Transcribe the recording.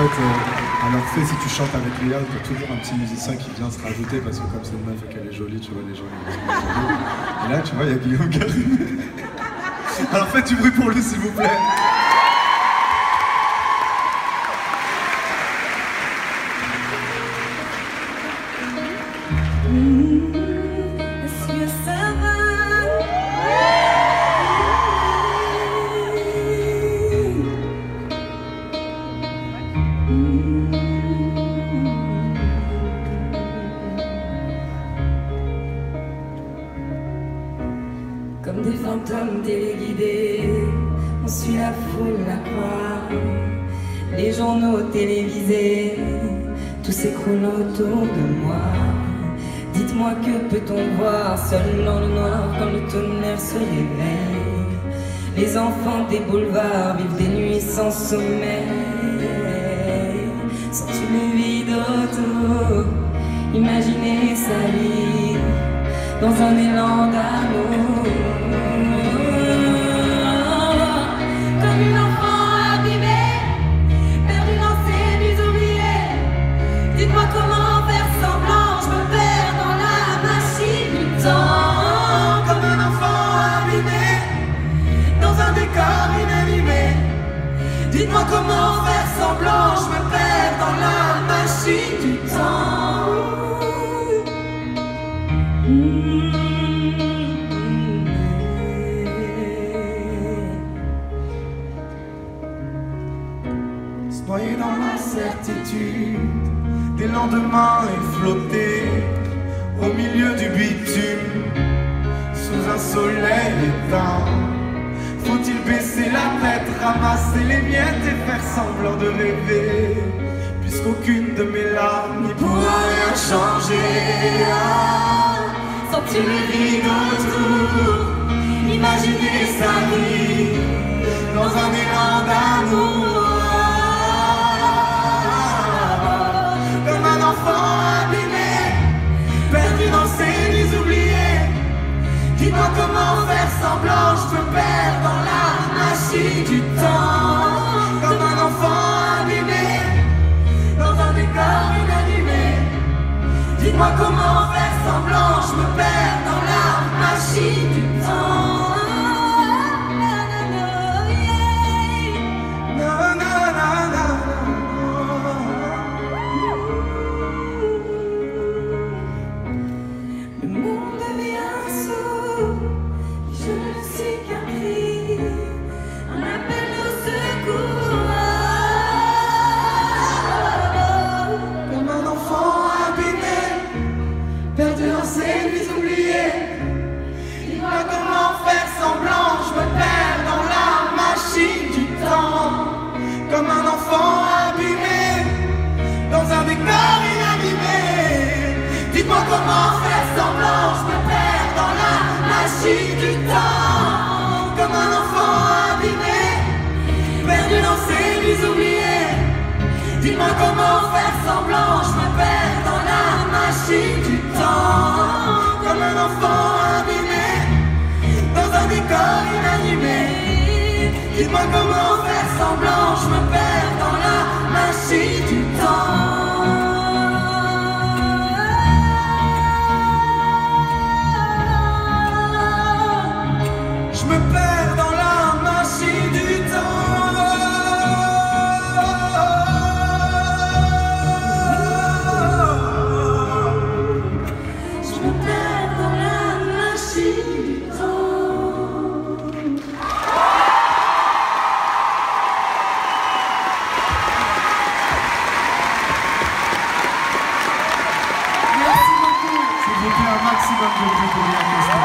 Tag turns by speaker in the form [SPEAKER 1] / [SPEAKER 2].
[SPEAKER 1] alors si tu chantes avec Léa, t'as toujours un petit musicien qui vient se rajouter parce que comme c'est une meuf et qu'elle est jolie, tu vois, les gens ils disent jolie. Et là, tu vois, il y a Guillaume Garry. Alors faites du bruit pour lui, s'il vous plaît.
[SPEAKER 2] Est-ce que ça va? Comme des fantômes téléguidés, on suit la foule, la croix, les journaux télévisés, tout s'écroule autour de moi. Dites-moi que peut-on voir seul dans le noir quand le tonnerre se réveille. Les enfants des boulevards vivent des nuits sans sommeil. Sens-tu le vide autour? Imaginez sa vie dans un élan d'amour. Comme une enfant abîmée, perdue dans ses nuits oubliées. Dites-moi comment faire semblant, je me perds dans la machine du temps. Comme un enfant abîmé, dans un décor inanimé. Dites-moi comment faire semblant, je me perds dans la machine du temps.
[SPEAKER 3] Noyé dans l'incertitude des lendemains et flotter au milieu du bitume sous un soleil éteint. Faut-il baisser la tête, ramasser les miettes et faire semblant de rêver, puisqu'aucune de mes larmes n'y pourra rien changer.
[SPEAKER 2] Sens-tu le vide autour? Imaginez sa vie dans un élan d'amour.
[SPEAKER 3] Comme un enfant abîmé, perdu dans ses nuits oubliées. Dis-moi comment faire semblant, je me perds dans la machine du temps. Comme un enfant abîmé, dans un décor inanimé. Dites-moi comment faire semblant, je me perds dans la machine du temps.
[SPEAKER 2] Le monde devient sourd, je ne sais qu'un cri, un appel au secours.
[SPEAKER 3] Comme un enfant abîmé, perdu dans ses nuits oubliées. Dis-moi comment faire semblant, je me perds dans la machine du temps. Comme un enfant abîmé, dans un décor inanimé. Dites-moi comment faire semblant, je me perds dans la machine du temps. Comme un enfant abîmé, perdu dans ses nuits oubliées. Dis-moi comment faire semblant, je me perds dans la machine du temps. Comme un enfant abîmé, dans un décor inanimé. Dis-moi comment faire semblant, je me perds dans la machine du temps. Je me perds dans la machine du temps.
[SPEAKER 2] Je me perds dans la machine du temps.
[SPEAKER 1] S'il vous plaît, un maximum de bruit pour Léa Castan.